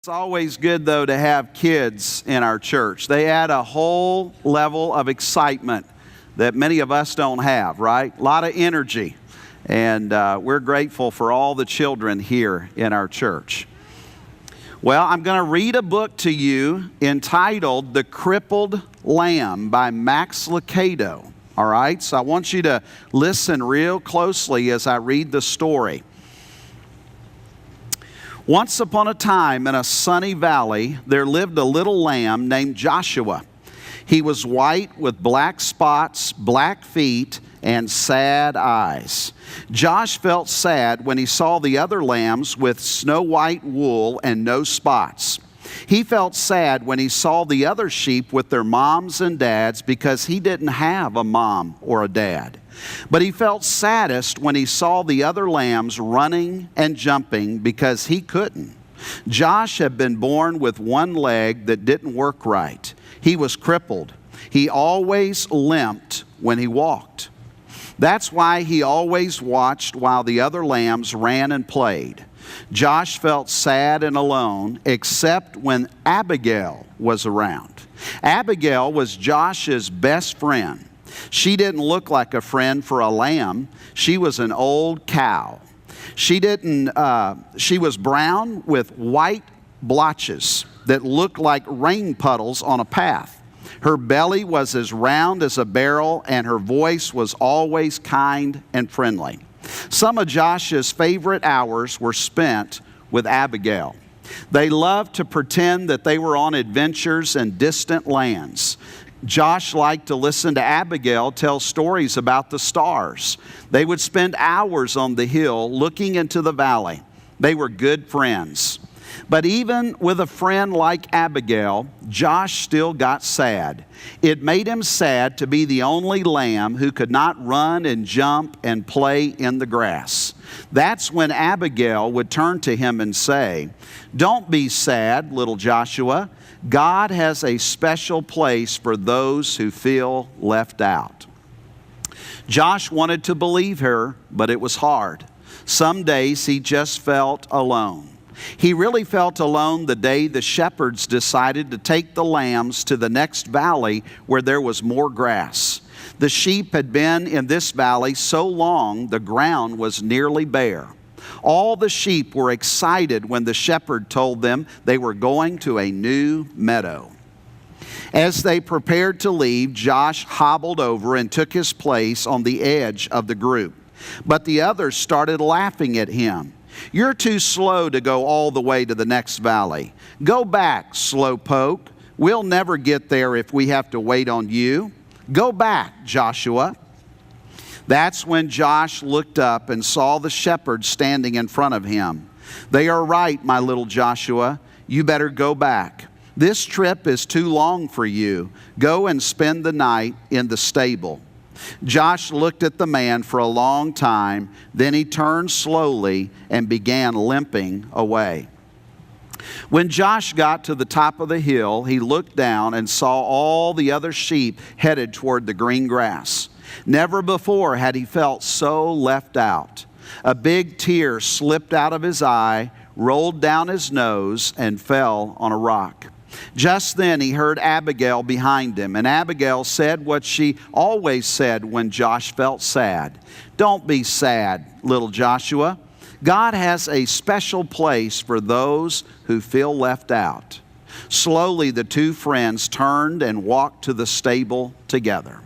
It's always good, though, to have kids in our church. They add a whole level of excitement that many of us don't have, right? A lot of energy. And we're grateful for all the children here in our church. Well, I'm going to read a book to you entitled The Crippled Lamb by Max Lucado. All right? So I want you to listen real closely as I read the story. Once upon a time in a sunny valley, there lived a little lamb named Joshua. He was white with black spots, black feet, and sad eyes. Josh felt sad when he saw the other lambs with snow white wool and no spots. He felt sad when he saw the other sheep with their moms and dads because he didn't have a mom or a dad. But he felt saddest when he saw the other lambs running and jumping because he couldn't. Josh had been born with one leg that didn't work right. He was crippled. He always limped when he walked. That's why he always watched while the other lambs ran and played. Josh felt sad and alone, except when Abigail was around. Abigail was Josh's best friend. She didn't look like a friend for a lamb. She was an old cow. She was brown with white blotches that looked like rain puddles on a path. Her belly was as round as a barrel, and her voice was always kind and friendly. Some of Josh's favorite hours were spent with Abigail. They loved to pretend that they were on adventures in distant lands. Josh liked to listen to Abigail tell stories about the stars. They would spend hours on the hill looking into the valley. They were good friends. But even with a friend like Abigail, Josh still got sad. It made him sad to be the only lamb who could not run and jump and play in the grass. That's when Abigail would turn to him and say, "Don't be sad, little Joshua. God has a special place for those who feel left out." Josh wanted to believe her, but it was hard. Some days he just felt alone. He really felt alone the day the shepherds decided to take the lambs to the next valley where there was more grass. The sheep had been in this valley so long the ground was nearly bare. All the sheep were excited when the shepherd told them they were going to a new meadow. As they prepared to leave, Josh hobbled over and took his place on the edge of the group. But the others started laughing at him. "You're too slow to go all the way to the next valley. Go back, slowpoke. We'll never get there if we have to wait on you. Go back, Joshua." That's when Josh looked up and saw the shepherds standing in front of him. "They are right, my little Joshua. You better go back. This trip is too long for you. Go and spend the night in the stable." Josh looked at the man for a long time, then he turned slowly and began limping away. When Josh got to the top of the hill, he looked down and saw all the other sheep headed toward the green grass. Never before had he felt so left out. A big tear slipped out of his eye, rolled down his nose, and fell on a rock. Just then he heard Abigail behind him, and Abigail said what she always said when Josh felt sad. "Don't be sad, little Joshua. God has a special place for those who feel left out." Slowly the two friends turned and walked to the stable together.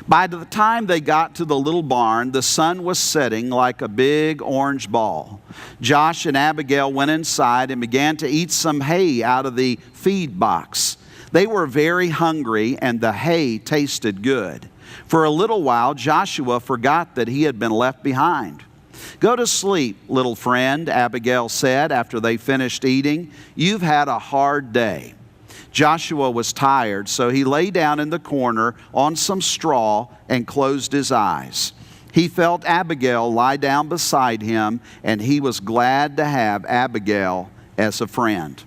By the time they got to the little barn, the sun was setting like a big orange ball. Josh and Abigail went inside and began to eat some hay out of the feed box. They were very hungry and the hay tasted good. For a little while, Joshua forgot that he had been left behind. "Go to sleep, little friend," Abigail said after they finished eating. "You've had a hard day." Joshua was tired, so he lay down in the corner on some straw and closed his eyes. He felt Abigail lie down beside him, and he was glad to have Abigail as a friend.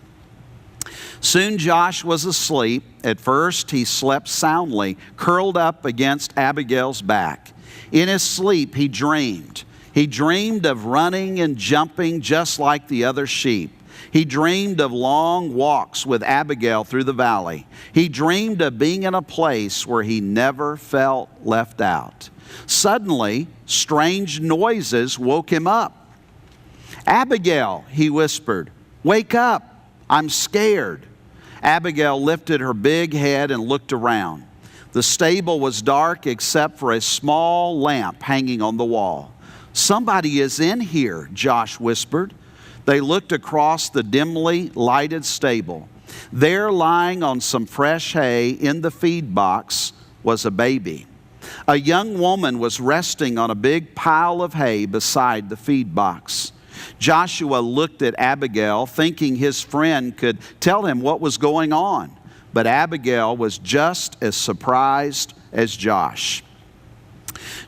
Soon Josh was asleep. At first he slept soundly, curled up against Abigail's back. In his sleep he dreamed. He dreamed of running and jumping just like the other sheep. He dreamed of long walks with Abigail through the valley. He dreamed of being in a place where he never felt left out. Suddenly, strange noises woke him up. "Abigail," he whispered, "wake up. I'm scared." Abigail lifted her big head and looked around. The stable was dark except for a small lamp hanging on the wall. "Somebody is in here," Josh whispered. They looked across the dimly lighted stable. There, lying on some fresh hay in the feed box, was a baby. A young woman was resting on a big pile of hay beside the feed box. Joshua looked at Abigail, thinking his friend could tell him what was going on. But Abigail was just as surprised as Josh.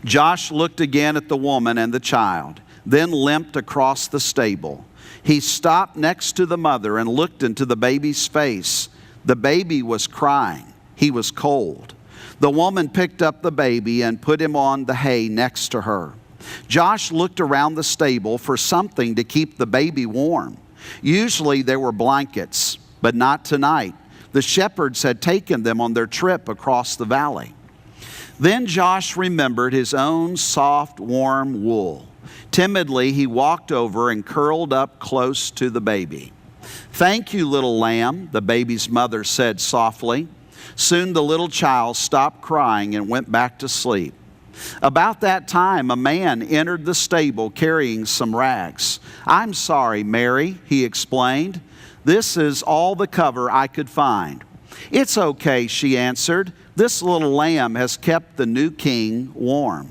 Josh looked again at the woman and the child, then limped across the stable. He stopped next to the mother and looked into the baby's face. The baby was crying. He was cold. The woman picked up the baby and put him on the hay next to her. Josh looked around the stable for something to keep the baby warm. Usually there were blankets, but not tonight. The shepherds had taken them on their trip across the valley. Then Josh remembered his own soft, warm wool. Timidly, he walked over and curled up close to the baby. "Thank you, little lamb," the baby's mother said softly. Soon the little child stopped crying and went back to sleep. About that time, a man entered the stable carrying some rags. "I'm sorry, Mary," he explained. "This is all the cover I could find." "It's okay," she answered. "This little lamb has kept the new king warm."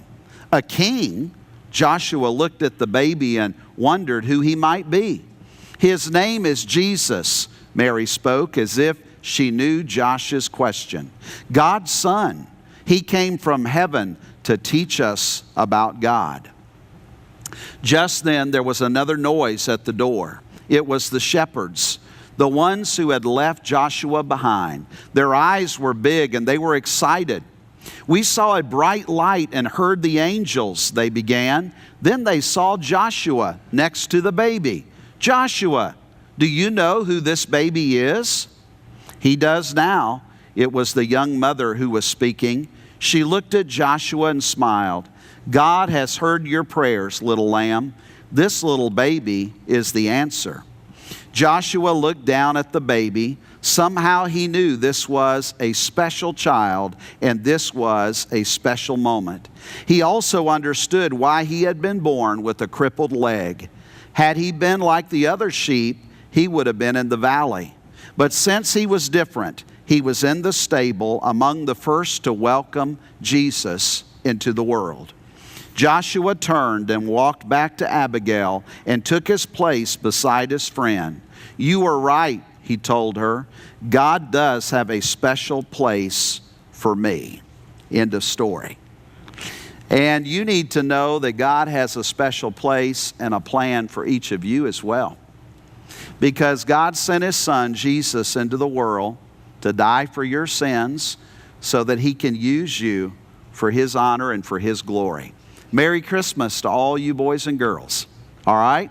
"A king?" Joshua looked at the baby and wondered who he might be. "His name is Jesus," Mary spoke as if she knew Josh's question. "God's son. He came from heaven to teach us about God." Just then there was another noise at the door. It was the shepherds, the ones who had left Joshua behind. Their eyes were big and they were excited. "We saw a bright light and heard the angels," they began. Then they saw Joshua next to the baby. "Joshua, do you know who this baby is?" "He does now." It was the young mother who was speaking. She looked at Joshua and smiled. "God has heard your prayers, little lamb. This little baby is the answer." Joshua looked down at the baby. Somehow he knew this was a special child and this was a special moment. He also understood why he had been born with a crippled leg. Had he been like the other sheep, he would have been in the valley. But since he was different, he was in the stable among the first to welcome Jesus into the world. Joshua turned and walked back to Abigail and took his place beside his friend. "You were right," he told her. "God does have a special place for me." End of story. And you need to know that God has a special place and a plan for each of you as well. Because God sent His Son, Jesus, into the world to die for your sins so that He can use you for His honor and for His glory. Merry Christmas to all you boys and girls. All right?